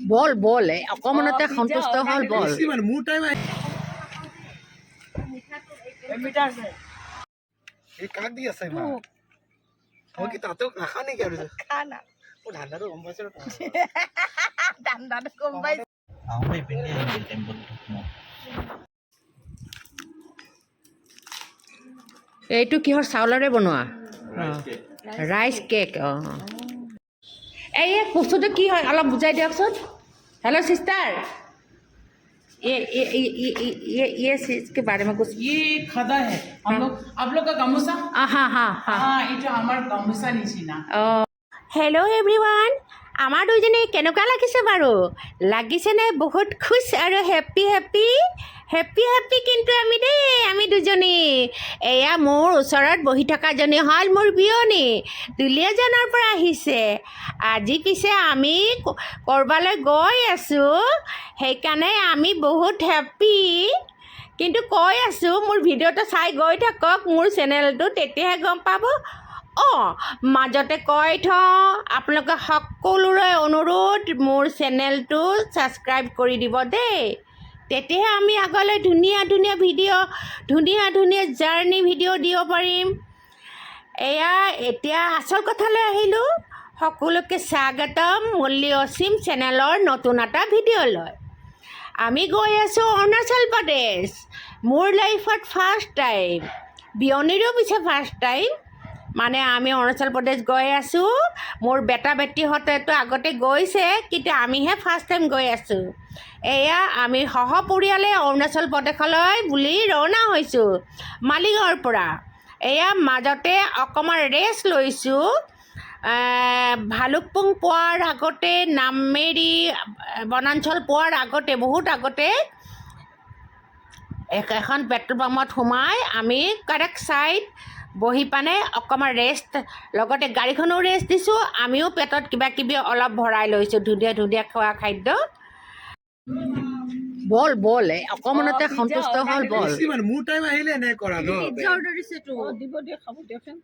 বল বল অকমানতে সন্তুষ্ট হল বল এইটো কিহৰ চাউলৰে বনোৱা ৰাইচ কেক এই বস্তুটো কি হয় অলপ বুজাই দিয়কচোন हेलो सिस्टर ये चीज के बारे में कुछ ये खदा है आप लोग का गामूसा हाँ हाँ हाँ এটা আমার গামোচা নিচিনা হেল্ল' এভৰিৱান আমাৰ দুইজনী কেনেকুৱা লাগিছে বাৰু লাগিছেনে বহুত খুচ আৰু হেপ্পী হেপ্পী হেপ্পী হেপ্পী কিন্তু আমি দুজনী এয়া মোৰ ওচৰত বহি থকাজনী হ'ল মোৰ বিয়নী দুলীয়াজানৰ পৰা আহিছে আজি পিছে আমি ক'ৰবালৈ গৈ আছোঁ সেইকাৰণে আমি বহুত হেপ্পী কিন্তু কৈ আছোঁ মোৰ ভিডিঅ'টো চাই গৈ থাকক মোৰ চেনেলটো তেতিয়াহে গম পাব মাজতে কৈ থওঁ আপোনালোকে সকলোৰে অনুৰোধ মোৰ চেনেলটো ছাবস্ক্ৰাইব কৰি দিব দেই তেতিয়াহে আমি আগলৈ ধুনীয়া ধুনীয়া ভিডিঅ' ধুনীয়া ধুনীয়া জাৰ্ণি ভিডিঅ' দিব পাৰিম এয়া এতিয়া আচল কথালৈ আহিলোঁ সকলোকে স্বাগতম মল্লী অসীম চেনেলৰ নতুন এটা ভিডিঅ'লৈ আমি গৈ আছোঁ অৰুণাচল প্ৰদেশ মোৰ লাইফত ফাৰ্ষ্ট টাইম বিয়নীৰো পিছে ফাৰ্ষ্ট টাইম মানে আমি অৰুণাচল প্ৰদেশ গৈ আছোঁ মোৰ বেটা বেটীহঁতেতো আগতে গৈছে কিন্তু আমিহে ফাৰ্ষ্ট টাইম গৈ আছোঁ এয়া আমি সহপৰিয়ালে অৰুণাচল প্ৰদেশলৈ বুলি ৰাওনা হৈছোঁ মালিগাঁৱৰ পৰা এয়া মাজতে অকণমান ৰেষ্ট লৈছোঁ ভালুকপুং পোৱাৰ আগতে নামেৰি বনাঞ্চল পোৱাৰ আগতে বহুত আগতে এখন পেট্ৰল পাম্পত সোমাই আমি কাৰেক্ট চাইড বহি পানে অকণমান ৰেষ্ট লগতে গাড়ীখনো ৰেষ্ট দিছোঁ আমিও পেটত কিবা কিবি অলপ ভৰাই লৈছোঁ ধুনীয়া ধুনীয়া খোৱা খাদ্য বল বল অকমানতে সন্তুষ্ট হল বল মোৰ টাইম আহিলে এনে কৰা ন পিজ্জা অৰ্ডাৰ দিছেতো দিব দিয়ে খাব দিয়কচোন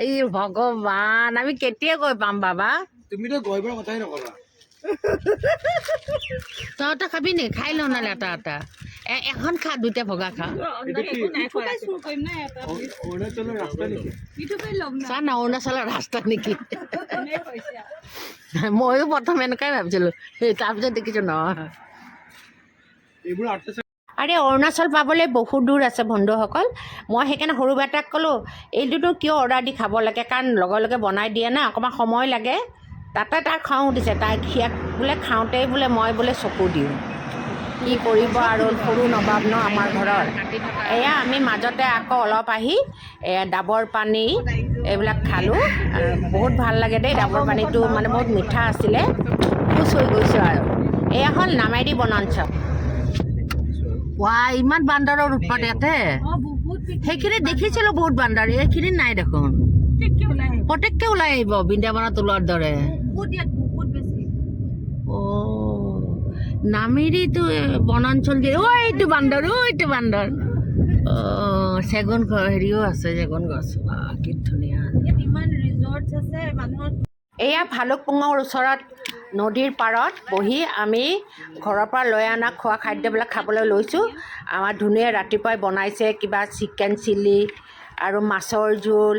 এই ভগৱান আমি কেতিয়া গৈ পাম বাবা তুমিতো গৈ পৰা কথাই নকবা তহঁতে খাবি নি খাই লওঁ নহ'লে এটা এটা এখন খা দুটা ভগা খা অৰুণাচলৰ ৰাস্তা নেকি চা না অৰুণাচলৰ ৰাস্তা নেকি ময়ো প্ৰথম এনেকুৱাই ভাবিছিলোঁ তাৰপিছত দেখিছোঁ নহয় এইবোৰ আৰে অৰুণাচল পাবলৈ বহুত দূৰ আছে বন্ধুসকল মই সেইকাৰণে সৰু বেটাক ক'লোঁ এইটোতো কিয় অৰ্ডাৰ দি খাব লাগে কাৰণ লগে লগে বনাই দিয়ে না অকণমান সময় লাগে তাতে তাৰ খং উঠিছে তাই সিয়াক বোলে খাওঁতেই বোলে মই বোলে চকু দিওঁ কি কৰিব আৰু সৰু নবাব ন আমাৰ ঘৰৰ এয়া আমি মাজতে আকৌ অলপ আহি ডাবৰ পানী এইবিলাক খালোঁ বহুত ভাল লাগে দেই ডাবৰ পানীটো মানে বহুত মিঠা আছিলে খুচ হৈ গৈছোঁ আৰু এয়া হ'ল নামেৰি বনাঞ্চল ইমান বান্দৰৰ উৎপাত ইয়াতে সেইখিনি দেখিছিলোঁ বহুত বান্দৰ এইখিনি নাই দেখোন পটককৈ ওলাই আহিব বৃন্দাবনত ওলোৱাৰ দৰে নামেৰিটো বনাঞ্চল দিয়ে এইটো বান্দৰ চেগুন হেৰিও আছে চেগুন গছ কি ধুনীয়া এয়া ভালুকপুঙৰ ওচৰত নদীৰ পাৰত বহি আমি ঘৰৰ পৰা লৈ অনা খোৱা খাদ্যবিলাক খাবলৈ লৈছোঁ আমাৰ ধুনীয়া ৰাতিপুৱাই বনাইছে কিবা চিকেন চিলি আৰু মাছৰ জোল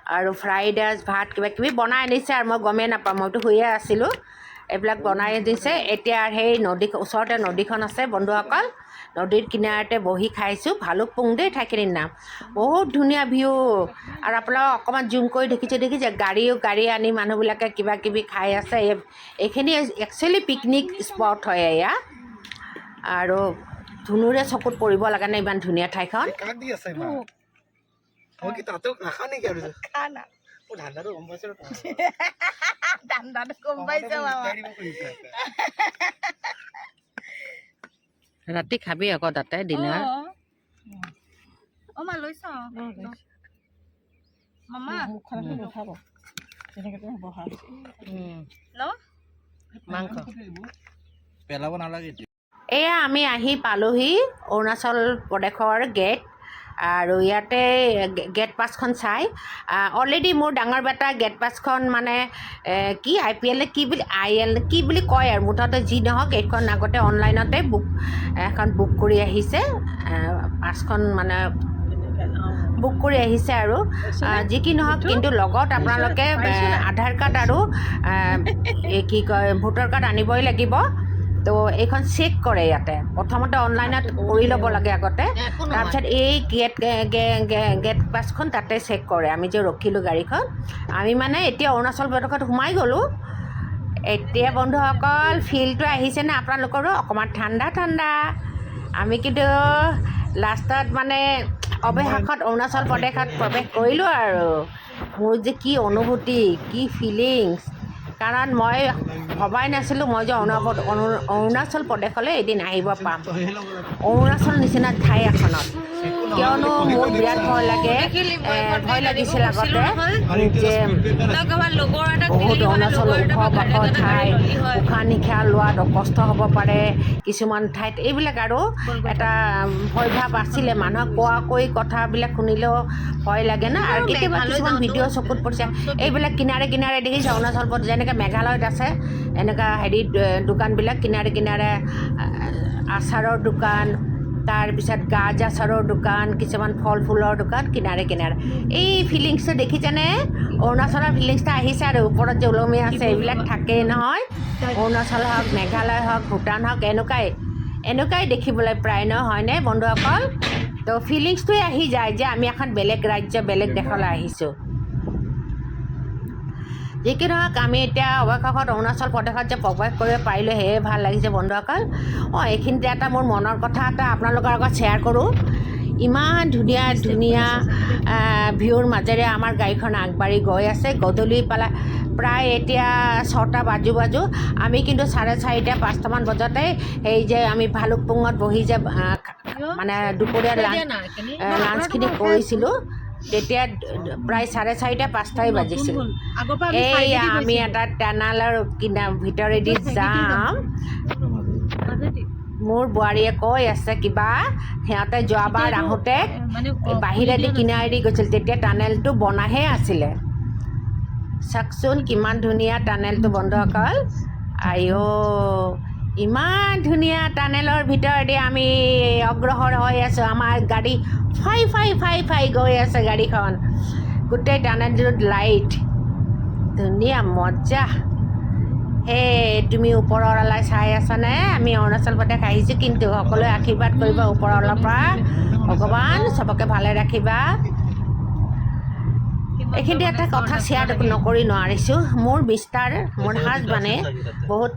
আৰু ফ্ৰাইড ৰাইচ ভাত কিবা কিবি বনাই আনিছে আৰু মই গমেই নাপাওঁ মইতো শুয়ে আছিলোঁ এইবিলাক বনাই দিছে এতিয়া সেই ওচৰতে নদীখন আছে বন্ধুসকল নদীৰ কিনাৰতে বহি খাইছোঁ ভালুকপুং দেই ঠাইখিনিৰ নাম বহুত ধুনীয়া ভিউ আৰু আপোনালোকক অকণমান জুম কৰি দেখিছে গাড়ী আনি মানুহবিলাকে কিবা কিবি খাই আছে এইখিনি একচুৱেলি পিকনিক স্পট হয় এয়া আৰু ধুনুৰে চকুত পৰিব লাগে নে ইমান ধুনীয়া ঠাইখন ৰাতি খাবি আকৌ তাতে ডিনাৰ মাংস পেলাব নালাগে এয়া আমি আহি পালোহি অৰুণাচল প্ৰদেশৰ গেট আৰু ইয়াতে গেট পাছখন চাই অলৰেডি মোৰ ডাঙৰ বেটা গেট পাছখন মানে কি IPL কি বুলি IL কি বুলি কয় আৰু মুঠতে যি নহওক এইখন আগতে অনলাইনতে এখন বুক কৰি আহিছে পাছখন মানে বুক কৰি আহিছে আৰু যি কি নহওক কিন্তু লগত আপোনালোকে আধাৰ কাৰ্ড আৰু কি কয় ভোটাৰ কাৰ্ড আনিবই লাগিব তো এইখন চেক কৰে ইয়াতে প্ৰথমতে অনলাইনত কৰি ল'ব লাগে আগতে তাৰপিছত এই গেট পাছখন তাতে চেক কৰে আমি যে ৰখিলোঁ গাড়ীখন আমি মানে এতিয়া অৰুণাচল প্ৰদেশত সোমাই গ'লোঁ এতিয়া বন্ধুসকল ফিলটো আহিছেনে আপোনালোকৰো অকণমান ঠাণ্ডা ঠাণ্ডা আমি কিন্তু লাষ্টত মানে অৱশেষত অৰুণাচল প্ৰদেশত প্ৰৱেশ কৰিলোঁ আৰু মোৰ যে কি অনুভূতি কি ফিলিংছ কাৰণ মই ভবাই নাছিলোঁ মই যে অৰুণাচল প্ৰদেশলৈ এদিন আহিব পাম অৰুণাচল নিচিনা ঠাই এখনত কিয়নো মোৰ বিৰাট ভয় লাগিছিল আগতে যে বহুত অৰুণাচল ওখ পাখ ঠাই উশাহ নিশাহ লোৱাত কষ্ট হ'ব পাৰে কিছুমান ঠাইত এইবিলাক আৰু এটা ভয় ভাৱ আছিলে মানুহক কোৱাকৈ কথাবিলাক শুনিলেও ভয় লাগে না আৰু কেতিয়াবা কিছুমান ভিডিঅ' চকুত পৰিছে এইবিলাক কিনাৰে কিনাৰে দেখিছে অৰুণাচল প্ৰদেশ যেনেকৈ মেঘালয়ত আছে এনেকুৱা দোকানবিলাক কিনাৰে কিনাৰে আচাৰৰ দোকান তাৰপিছত গাজ আচাৰৰ দোকান কিছুমান ফল ফুলৰ দোকান কিনাৰে কিনাৰে এই ফিলিংছটো দেখিছেনে অৰুণাচলৰ ফিলিংছটো আহিছে আৰু ওপৰত যে ওলমি আছে এইবিলাক থাকেই নহয় অৰুণাচল হওক মেঘালয় হওক ভূটান হওক এনেকুৱাই দেখিবলৈ প্ৰায় নহয়নে বন্ধুসকল তো ফিলিংছটোৱে আহি যায় যে আমি এখন বেলেগ ৰাজ্য বেলেগ দেশলৈ আহিছোঁ যি কি নহওক আমি এতিয়া অৱশেষত অৰুণাচল প্ৰদেশত যে প্ৰৱেশ কৰিব পাৰিলোঁ সেয়ে ভাল লাগিছে বন্ধুসকল এইখিনিতে এটা মোৰ মনৰ কথা এটা আপোনালোকৰ আগত শ্বেয়াৰ কৰোঁ ইমান ধুনীয়া ধুনীয়া ভিউৰ মাজেৰে আমাৰ গাড়ীখন আগবাঢ়ি গৈ আছে গধূলি প্ৰায় এতিয়া 6টা বাজো আমি কিন্তু 4:30 5টামান বজাতে সেই যে আমি ভালুকপুঙত বহি যে মানে দুপৰীয়া লাঞ্চখিনি কৰিছিলোঁ তেতিয়া প্ৰায় 4:30 5টাই বাজিছিল এইয়া আমি এটা টানেলৰ ভিতৰেদি যাম মোৰ বোৱাৰীয়ে কৈ আছে কিবা সিহঁতে যোৱাবাৰ আহোঁতে বাহিৰেদি কিনাৰেদি গৈছিল তেতিয়া টানেলটো বনাহে আছিলে চাওকচোন কিমান ধুনীয়া টানেলটো বন্ধুসকল আইঅ ইমান ধুনীয়া টানেলৰ ভিতৰেদি আমি অগ্ৰসৰ হৈ আছোঁ আমাৰ গাড়ী ফাই গৈ আছে গাড়ীখন গোটেই টানেলটোত লাইট ধুনীয়া মজা হে তুমি ওপৰৱালাই চাই আছানে আমি অৰুণাচল প্ৰদেশ আহিছোঁ কিন্তু সকলোৱে আশীৰ্বাদ কৰিবা ওপৰৱালাৰ পৰা ভগৱান চবকে ভালে ৰাখিবা এইখিনি এটা কথা শ্বেয়াৰ নকৰি নোৱাৰিছোঁ মোৰ মোৰ হাজবেণ্ডে বহুত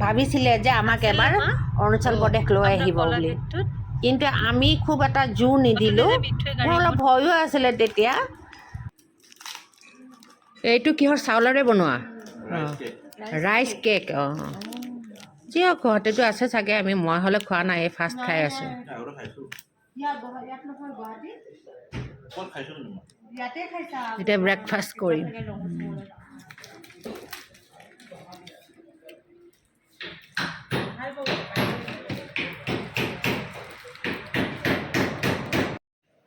ভাবিছিলে যে আমাক এবাৰ অৰুণাচল প্ৰদেশ লৈ আহিব বুলি কিন্তু আমি খুব এটা জোৰ নিদিলোঁ মোৰ অলপ ভয়ো আছিলে তেতিয়া এইটো কিহৰ চাউলৰে বনোৱা ৰাইচ কেক যিয়ক গুৱাহাটীতো আছে চাগে মই হ'লে খোৱা নাই এই ফাৰ্ষ্ট খাই আছোঁ এতিয়া ব্ৰেকফাষ্ট কৰিম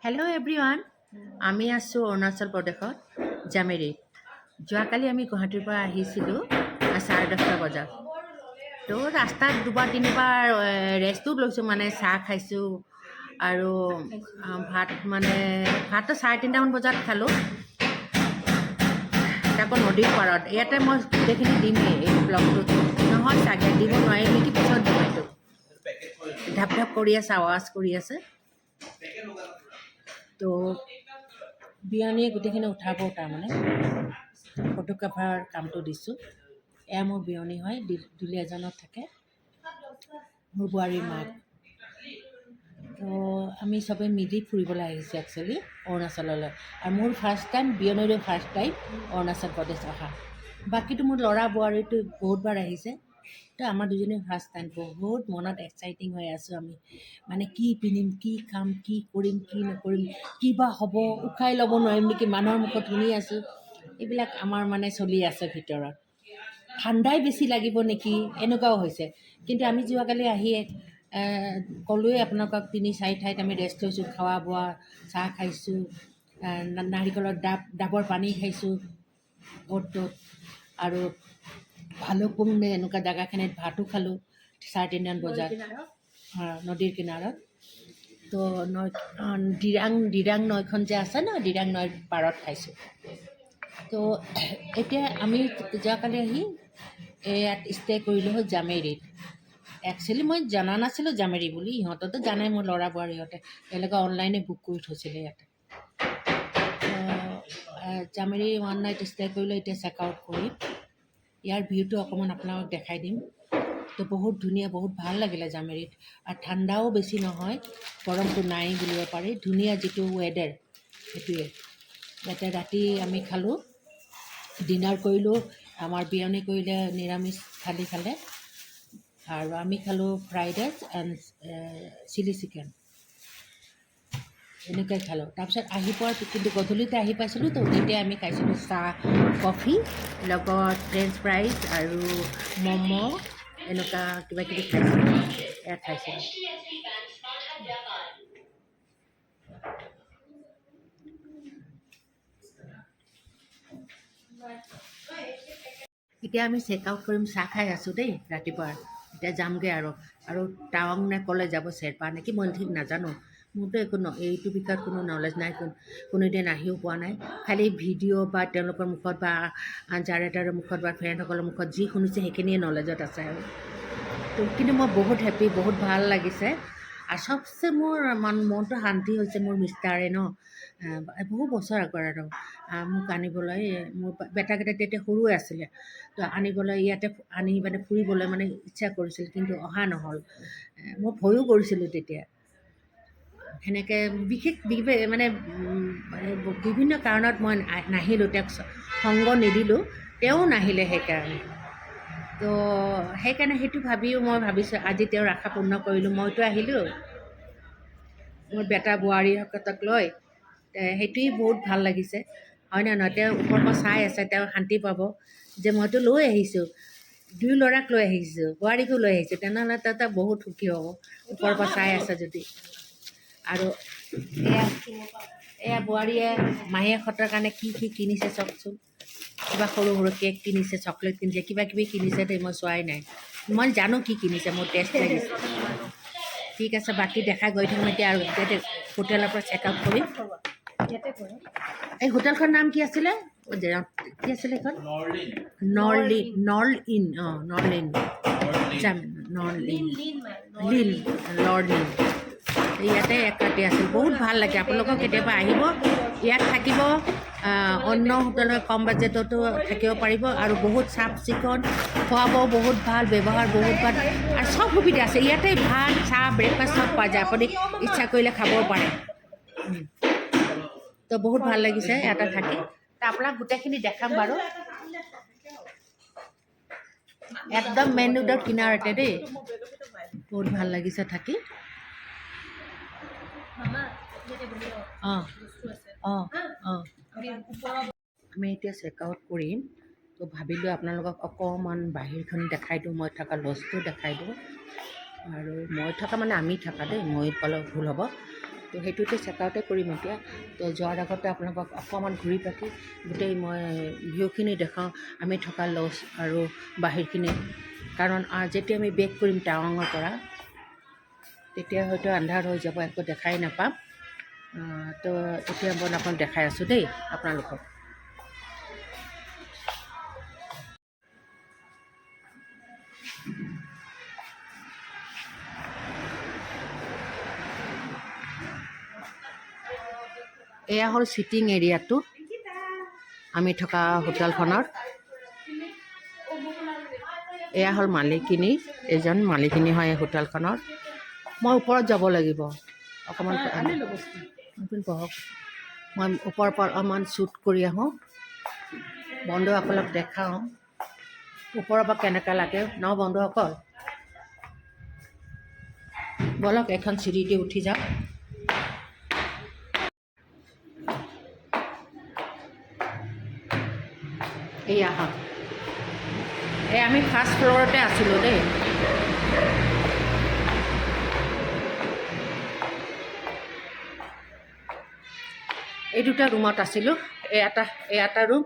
হেল্ল' এভৰিৱান আমি আছোঁ অৰুণাচল প্ৰদেশত জামেৰীত যোৱাকালি আমি গুৱাহাটীৰ পৰা আহিছিলোঁ 10:30 বজাত তো ৰাস্তাত দুবাৰ তিনিবাৰ ৰেষ্টো লৈছোঁ মানে চাহ খাইছোঁ আৰু ভাতটো 3:30মান বজাত খালোঁ তাকো নদীৰ পাৰত ইয়াতে মই গোটেইখিনি দিমেই এই ব্লগটোত নহয় চাগে দিব নোৱাৰিম নেকি পিছত দিম এইটো ঢাপ ঢাপ কৰি আছে আৱাজ কৰি আছে তো বিয়নীয়ে গোটেইখিনি উঠাব তাৰমানে ফটোগ্ৰাফাৰ কামটো দিছোঁ এয়া মোৰ বিয়নী হয় দুলি এজনত থাকে মোৰ বোৱাৰীৰ মাক তো আমি চবেই মিলি ফুৰিবলৈ আহিছোঁ একচুৱেলি অৰুণাচললৈ আৰু মোৰ ফাৰ্ষ্ট টাইম বিয়নীৰো ফাৰ্ষ্ট টাইম অৰুণাচল প্ৰদেশ অহা বাকীটো মোৰ ল'ৰা বোৱাৰীটো বহুতবাৰ আহিছে তো আমাৰ দুজনী ফাৰ্ষ্ট টাইম বহুত মনত এক্সাইটিং হৈ আছোঁ আমি মানে কি পিন্ধিম কি খাম কি কৰিম কি নকৰিম কি বা হ'ব উশাই ল'ব নোৱাৰিম নেকি মানুহৰ মুখত শুনি আছোঁ এইবিলাক আমাৰ মানে চলি আছে ভিতৰত ঠাণ্ডাই বেছি লাগিব নেকি এনেকুৱাও হৈছে কিন্তু আমি যোৱাকালি আহি ক'লোৱে আপোনালোকক 3-4 ঠাইত আমি ৰেষ্ট লৈছোঁ, খোৱা বোৱা, চাহ খাইছোঁ, নাৰিকলৰ ডাবৰ পানী খাইছোঁ অ'ত ত'ত, আৰু ভালুকপুং নে এনেকুৱা জেগাখিনিত ভাতো খালোঁ 3:30 বজাত নদীৰ কিনাৰত। তো নৈ দিৰাং নৈখন যে আছে ন, দিৰাং নৈৰ পাৰত খাইছোঁ। তো এতিয়া আমি যোৱাকালি আহি ইয়াত ষ্টে' কৰিলোঁ জামেৰীত। একচুৱেলি মই জনা নাছিলোঁ জামেৰী বুলি, ইহঁততো জানে মোৰ ল'ৰা বোৱাৰীহঁতে, তেওঁলোকে অনলাইনে বুক কৰি থৈছিলে ইয়াতে। জামেৰী 1 নাইট ষ্টে' কৰিলোঁ, এতিয়া চেক আউট কৰিম। ইয়াৰ ভিউটো অকণমান আপোনালোকক দেখাই দিম। তো বহুত ধুনীয়া, বহুত ভাল লাগিলে জামেৰীত, আৰু ঠাণ্ডাও বেছি নহয়, গৰমটো নাই বুলিব পাৰি, ধুনীয়া যিটো ৱেডাৰ সেইটোৱে। ইয়াতে ৰাতি আমি খালোঁ, ডিনাৰ কৰিলোঁ, আমাৰ বিয়নী কৰিলে নিৰামিষ থালি খালে, আৰু আমি খালোঁ fried rice and chilli chicken, এনেকুৱাই খালোঁ। তাৰপিছত আহি পোৱাৰ কিন্তু গধূলিতে আহি পাইছিলোঁ, তো তেতিয়া আমি খাইছিলোঁ চাহ কফি লগত ফ্ৰেঞ্চ ফ্ৰাইজ আৰু ম'ম' এনেকুৱা কিবা কিবি খাইছিলোঁ, এয়া খাইছিলোঁ। এতিয়া আমি চেক আউট কৰিম, চাহ খাই আছোঁ দেই ৰাতিপুৱা। এতিয়া যামগৈ আৰু টাৱাং নে ক'লে যাব, চেৰপা নেকি মই ঠিক নাজানো, মোৰতো একো এইটো বিষয়ত কোনো নলেজ নাই, কোনোদিন আহিও পোৱা নাই, খালি ভিডিঅ' বা তেওঁলোকৰ মুখত বা যাৰে তাৰে মুখত বা ফ্ৰেণ্ডসকলৰ মুখত যি শুনিছে সেইখিনিয়ে নলেজত আছে আৰু। তো কিন্তু মই বহুত হেপ্পী, বহুত ভাল লাগিছে, আৰু চবচে মোৰ মনটো শান্তি হৈছে মোৰ মিষ্টাৰে ন, বহু বছৰ আগৰ আৰু মোক আনিবলৈ, মোৰ বেটাকেইটা তেতিয়া সৰুৱে আছিলে, তো আনিবলৈ ইয়াতে আনি মানে ফুৰিবলৈ মানে ইচ্ছা কৰিছিল, কিন্তু অহা নহ'ল। মই ভয়ো কৰিছিলোঁ তেতিয়া, সেনেকৈ মানে বিভিন্ন কাৰণত মই নাহিলোঁ, তেওঁক সংগ নিদিলোঁ, তেওঁ নাহিলে সেইকাৰণে। তো সেইকাৰণে সেইটো ভাবিও মই ভাবিছোঁ আজি তেওঁৰ আশা পূৰ্ণ কৰিলোঁ, মইতো আহিলোঁ মোৰ বেটা বোৱাৰীহঁতক লৈ, সেইটোৱেই বহুত ভাল লাগিছে, হয় নে নহয়? তেওঁ ওপৰৰ পৰা চাই আছে, তেওঁ শান্তি পাব যে মইতো লৈ আহিছোঁ, 2 ল'ৰাক লৈ আহিছোঁ, বোৱাৰীকো লৈ আহিছোঁ, তেনেহ'লে তেওঁ বহুত সুখী হ'ব ওপৰৰ পৰা চাই আছে যদি। আৰু এয়া বোৱাৰীয়ে মাহীয়েকহঁতৰ কাৰণে কি কিনিছে চাওকচোন, কিবা সৰু সৰু কেক কিনিছে, চকলেট কিনিছে, কিবা কিবি কিনিছে দেই, মই চোৱাই নাই, মই জানো কি কিনিছে, মোৰ টেষ্ট লাগিছে। ঠিক আছে, বাকী দেখা গৈ থাকিম এতিয়া, আৰু ইয়াতে হোটেলৰ পৰা চেক আউট কৰিম। এই হোটেলখনৰ নাম কি আছিলে, কি আছিলে এইখন? নৰ্লিন, নৰ্লিন ইয়াতে এক ৰাতি আছিল, বহুত ভাল লাগে। আপোনালোকক কেতিয়াবা আহিব, ইয়াত থাকিব, অন্য হোটেলৰ কম বাজেটতো থাকিব পাৰিব, আৰু বহুত চাফ চিকুণ, খোৱা বোৱাও বহুত ভাল, ব্যৱহাৰ বহুত ভাল, আৰু চব সুবিধা আছে ইয়াতে, ভাত চাহ ব্ৰেকফাষ্ট চব পোৱা যায়, আপুনি ইচ্ছা কৰিলে খাবও পাৰে। তো বহুত ভাল লাগিছে ইয়াতে থাকি, তো আপোনাক গোটেইখিনি দেখাম বাৰু, একদম মেইন ৰোডৰ কিনাৰতে দেই, বহুত ভাল লাগিছে থাকি। আমি এতিয়া চেক আউট কৰিম, তো ভাবিলোঁ আপোনালোকক অকণমান বাহিৰখন দেখাই দিওঁ, মই থকা লজটো দেখাই দিওঁ, আৰু মই থকা মানে আমি থকা দেই, মই ক'লে ভুল হ'ব, তো সেইটোতে চেক আউটে কৰিম এতিয়া। তো যোৱাৰ আগতে আপোনালোকক অকণমান ঘূৰি পাকি গোটেই মই ভিউখিনি দেখাওঁ, আমি থকা লজ আৰু বাহিৰখিনি, কাৰণ যেতিয়া আমি বেক কৰিম টাৱাঙৰ পৰা, তেতিয়া হয়তো আন্ধাৰ হৈ যাব, একো দেখাই নাপাম। তো এতিয়া মই আপোনাক দেখাই আছোঁ দেই আপোনালোকক। এয়া হ'ল ছিটিং এৰিয়াটো আমি থকা হোটেলখনৰ, এয়া হ'ল মালিকিনী, এজন মালিকিনী হয় এই হোটেলখনৰ। মই ওপৰত যাব লাগিব অকণমান, বহক, মই ওপৰৰ পৰা অলপমান শ্বুট কৰি আহোঁ, বন্ধুসকলক দেখাওঁ ওপৰৰ পৰা কেনেকৈ লাগে ন বন্ধুসকল। ব'লক এখন চিৰি দি উঠি যাওঁ। এই আমি ফাৰ্ষ্ট ফ্ল'ৰতে আছিলোঁ দেই। এই দুটা ৰুমত আছিলোঁ। এটা ৰুম,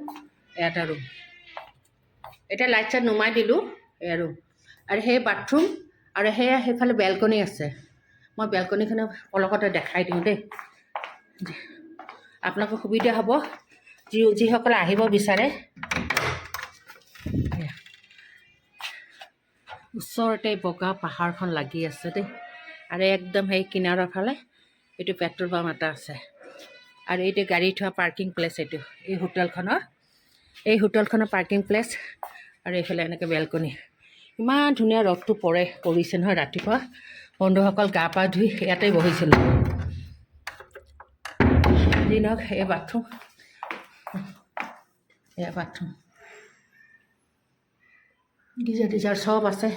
এটা ৰুম। এতিয়া লাইট চাইট নুমাই দিলোঁ, এয়া ৰুম। আৰু সেই বাথৰুম আৰু সেয়া সেইফালে বেলকনি আছে। মই বেলকনিখনে অলপতে দেখাই দিওঁ দেই, আপোনালোকৰ সুবিধা হ'ব যিসকলে আহিব বিচাৰে। ওচৰতে বগা পাহাৰখন লাগি আছে দেই, আৰু একদম সেই কিনাৰৰ ফালে এইটো পেট্ৰল পাম্প এটা আছে। আৰু এইটো গাড়ী থোৱা পাৰ্কিং প্লেচ, এইটো এই হোটেলখনৰ পাৰ্কিং প্লেচ। আৰু এইফালে এনেকৈ বেলকনি। ইমান ধুনীয়া ৰ'দটো পৰিছে নহয় ৰাতিপুৱা। বন্ধুসকল গা পা ধুই ইয়াতেই বহিছিলোঁ। যি নহওক, এয়া বাথৰুম, গিজাৰ টিজাৰ চব আছে।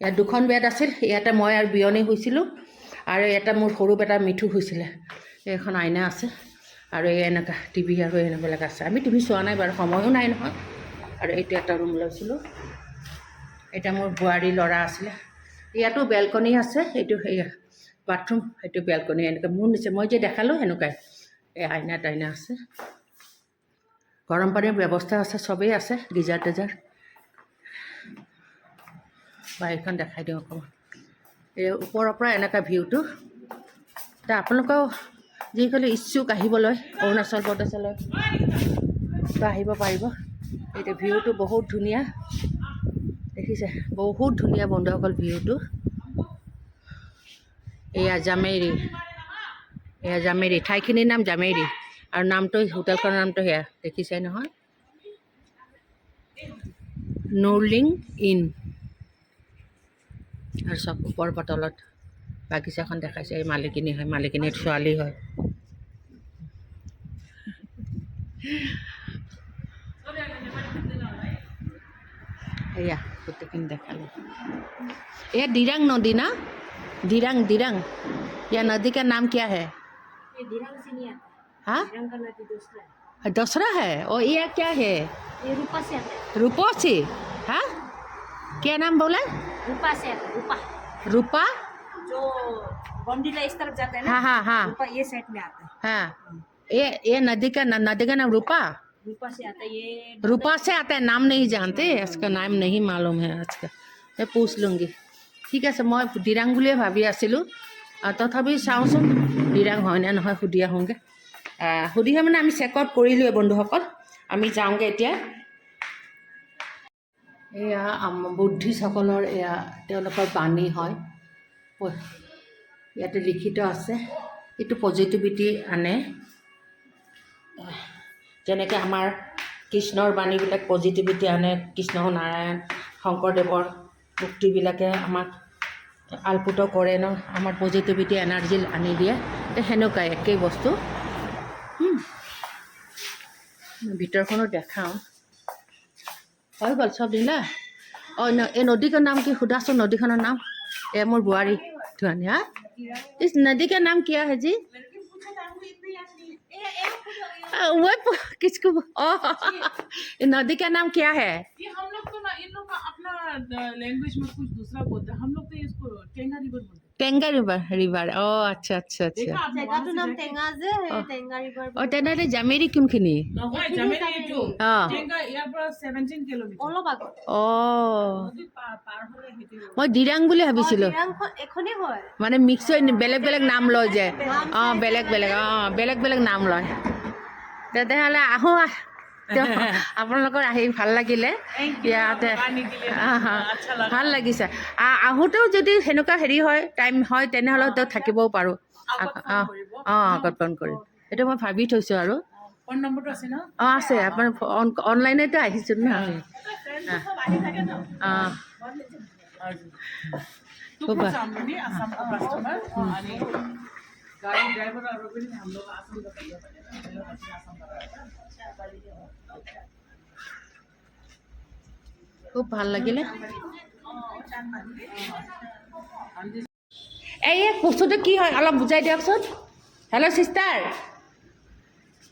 ইয়াত দুখন বেড আছিল। ইয়াতে মই আৰু বিয়নী শুইছিলোঁ, আৰু ইয়াতে মোৰ সৰু বেটা মিঠু শুইছিলে। এইখন আইনা আছে, আৰু এই এনেকুৱা টিভি আৰু এনেবিলাক আছে। আমি টিভি চোৱা নাই বাৰু, সময়ো নাই নহয়। আৰু এইটো এটা ৰুম লৈছিলোঁ। এটা মোৰ বোৱাৰী ল'ৰা আছিলে। ইয়াতো বেলকনি আছে। এইটো সেয়া বাথৰুম, সেইটো বেলকনি। এনেকৈ মোৰ নিচে মই যে দেখালোঁ সেনেকুৱাই। এই আইনা টাইনা আছে, গৰম পানীৰ ব্যৱস্থা আছে, চবেই আছে, গিজাৰ টিজাৰ। বাহিৰখন দেখাই দিওঁ অকণমান। এই ওপৰৰ পৰা এনেকুৱা ভিউটো। এতিয়া আপোনালোকেও যিসকলে ইচ্ছুক আহিবলৈ অৰুণাচল প্ৰদেশলৈ আহিব পাৰিব। এতিয়া ভিউটো বহুত ধুনীয়া, দেখিছে? বহুত ধুনীয়া বন্ধুসকল ভিউটো। এয়া জামেৰি, ঠাইখিনিৰ নাম জামেৰি, আৰু নামটো হোটেলখনৰ নামটো সেয়া দেখিছে নহয়, নুৰলিং ইন। আৰু চব ওপৰ পাতলত বাগিচাখন দেখাইছে। এই মালিকিনী হয়, মালিকিনীৰ ছোৱালী হয়। এয়া গোটেইখিনি দেখালোঁ। এয়া দিৰাং নদী না? दिरंग यह नदी का नाम क्या है? ये दिरंग से नहीं आता। हाँ, दिरंग का नदी दूसरा है। दूसरा है। और ये क्या है? ये रूपा से आता है। रूपोसी। हाँ, क्या नाम बोला? रूपा से आता है। रूपा रूपा। जो बॉन्डीला इस तरफ जाता है ना, हाँ। रूपा ये साइड में आता है। हाँ, ये नदी का नाम रूपा। रूपा से आता है। ये रूपा से आता है। नाम नहीं जानते, इसका नाम नहीं मालूम है आज का। मैं पूछ लूँगी। ঠিক আছে, মই দিৰাং বুলিয়ে ভাবি আছিলোঁ। তথাপি চাওঁচোন দিৰাং হয়নে নহয়, সুধি আহোঁগৈ। সুধিহে মানে আমি চেক আউট কৰিলোঁৱে বন্ধুসকল। আমি যাওঁগৈ এতিয়া। এয়া বুদ্ধিষ্টসকলৰ এয়া তেওঁলোকৰ বাণী হয়, ইয়াতে লিখিত আছে। এইটো পজিটিভিটি আনে, যেনেকৈ আমাৰ কৃষ্ণৰ বাণীবিলাক পজিটিভিটি আনে। কৃষ্ণ নাৰায়ণ শংকৰদেৱৰ মুক্তিবিলাকে আমাক আলপুত কৰে ন, আমাৰ পজিটিভিটি এনাৰ্জি আনি দিয়ে। সেনেকুৱাই একেই বস্তু। ভিতৰখনো দেখাওঁ। হৈ গ'ল চব দিলা। অঁ, এই নদীখনৰ নাম কি সোধাচোন? নদীখনৰ নাম এয়া মোৰ বোৱাৰী ধুনীয়া। इस नदी का नाम क्या है जी? वो किसको? नदी का नाम क्या है? ये हम लोग तो ना, इन लोग का अपना लैंग्वेज में कुछ दूसरा बोलते हैं। हम लोग तो इसको टेंगा रिवर बोलते हैं। टेंगा रिवर। ओ अच्छा। देखा आपने? जगह तो नाम टेंगाजे है। टेंगा रिवर। और তেনেহ'লে জামেৰি কোনখিনি? নহয়, জামেৰি এইটো। অঁ, টেंगा ইয়াৰ পৰা 17 কিলোমিটাৰ। অলপ আগত। অঁ, নদী পাৰ হ'লে সেইটো। মই দিৰাং বুলি ভাবিছিলোঁ। দিৰাংখন এখনেই হয়। মানে মিক্স হৈ বেলেগ নাম লয় যে। অঁ, বেলেগ নাম লয়। তেতিয়াহ'লে আহোঁ। আপোনালোকৰ আহি ভাল লাগিলে ইয়াতে। ভাল লাগিছে। আহোঁতেও যদি সেনেকুৱা হেৰি হয়, টাইম হয়, তেনেহ'লে থাকিবও পাৰোঁ। আগত ফোন কৰিম। এইটো মই ভাবি থৈছোঁ আৰু। ফোন নম্বৰটো আছে ন? অঁ, আছে। আপোনাৰ অনলাইনতে আহিছোঁ ন আমি। অঁ, खूब सामने आसाम का कस्टमर आणि गाड़ी ड्राइवर और भी हम लोग आसाम का भैया बने आसाम का। খুব ভাল লাগিলে। এই বস্তুটো কি হয় অলপ বুজাই দিয়কচোন। হেল্ল' চিষ্টাৰ,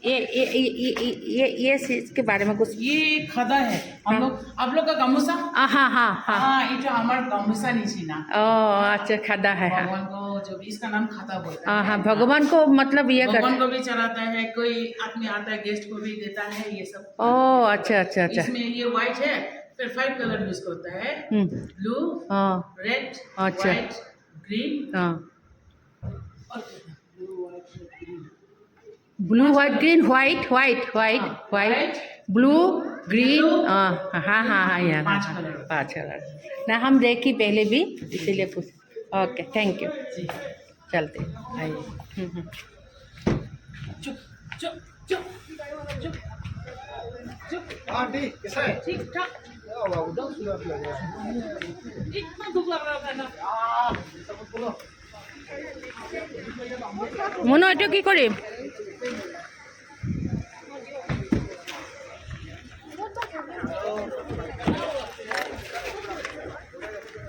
ये चीज के बारे में कुछ ये खदा है हम लोग आप लोग का गामूसा हाँ हाँ हाँ हाँ ये जो हमारा गामूसा नीचे ना ओ अच्छा खदा है हाँ भगवान को जो भी इसका नाम खाता बोलता हाँ है हाँ भगवान को मतलब ये कर भगवान को भी चढ़ाता है कोई आदमी आता है गेस्ट को भी देता है ये सब ओ अच्छा अच्छा अच्छा इसमें ये व्हाइट है फिर 5 कलर यूज करता है ब्लू हाँ रेड अच्छा। व्हाइट ग्रीन हाँ और blue white green white white white white blue green हाँ हाँ हाँ हाँ यार 5 कलर 5 कलर ना हम देखी पहले भी इसीलिए पूछ ओके थैंक यू जी चलते आइए चुप चुप चुप चुप चुप आंटी कैसा है ठीक ठाक एकदम सुंदर लग रहा है इतना दुख लग रहा था ना মনো এইটো কি কৰিম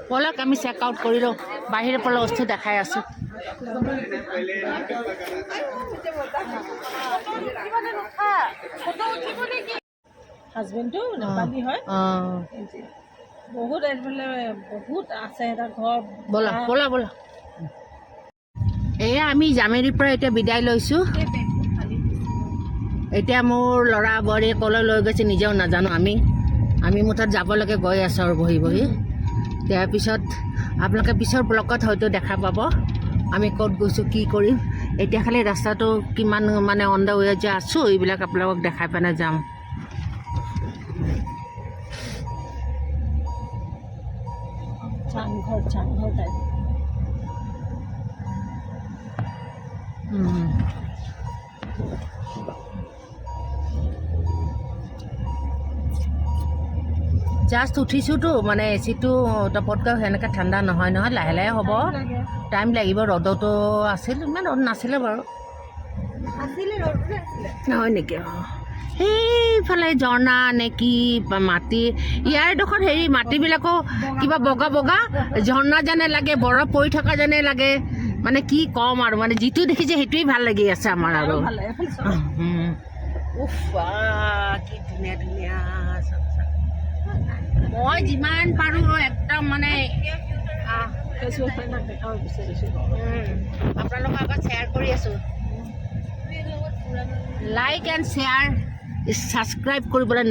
ব'লক আমি চেক আউট কৰি লওঁ বাহিৰৰ পৰা বস্তু দেখাই আছোঁ হাজবেণ্ডটো নেপালী হয় অঁ বহুত এইফালে বহুত আছে এটা ঘৰ ব'লা ব'লা ব'লা এয়া আমি জামেৰীৰ পৰা এতিয়া বিদায় লৈছোঁ এতিয়া মোৰ ল'ৰা বোৱাৰীয়ে ক'লৈ লৈ গৈছে নিজেও নাজানো আমি মুঠত যাবলৈকে গৈ আছোঁ আৰু বহি বহি তাৰপিছত আপোনালোকে পিছৰ ব্লগত হয়তো দেখা পাব আমি ক'ত গৈছোঁ কি কৰিম এতিয়া খালি ৰাস্তাটো কিমান মানে অন দ্য ৱে যে আছোঁ এইবিলাক আপোনালোকক দেখাই পেলাই যাম চাংঘৰ টাইপ জাষ্ট উঠিছোঁতো মানে এচিটো টপতকৈ সেনেকৈ ঠাণ্ডা নহয় লাহে লাহে হ'ব টাইম লাগিব ৰ'দতো আছিল ইমান ৰ'দ নাছিলে বাৰু আছিলে ৰ'দটো আছিলে নহয় নেকি অঁ সেইফালে ঝৰ্ণা নে কি মাটি ইয়াৰ ডোখৰত হেৰি মাটিবিলাকো কিবা বগা বগা ঝৰ্ণা যেনে লাগে বৰফ পৰি থকা যেনে লাগে মানে কি ক'ম আৰু মানে যিটো দেখিছে সেইটোৱেই ভাল লাগি আছে আমাৰ আৰু ভালে উফ কি ধুনীয়া ধুনীয়া মই যিমান পাৰোঁ একদম মানে দেখাব বিচাৰিছোঁ আপোনালোকৰ আগত শ্বেয়াৰ কৰি আছোঁ লাইক এণ্ড শ্বেয়াৰ ছাবস্ক্ৰাইব কৰিবলৈ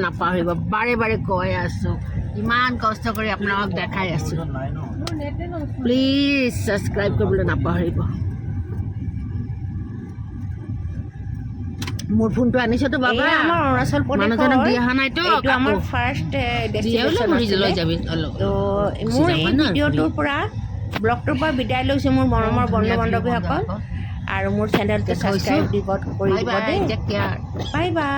নাপাহৰিব বাৰে বাৰে কৈ আছোঁ ইমান কষ্ট কৰি আপোনালোকক দেখাই আছোঁ প্লিজ ছাবস্ক্ৰাইব কৰিবলৈ নাপাহৰিব মোৰ ফোনটো আনিছোঁতো বাবা আমাৰ অৰুণাচল মানুহজনক দি অহা নাইতো আমাৰ ফাৰ্ষ্ট লৈ যাবি তো মোৰ এই ভিডিঅ'টোৰ পৰা ব্লগটোৰ পৰা বিদায় লৈছোঁ মোৰ মৰমৰ বন্ধু বান্ধৱীসকল আৰু মোৰ চেনেলটো ছাবস্ক্ৰাইব কৰি দিব দেই বাই বাই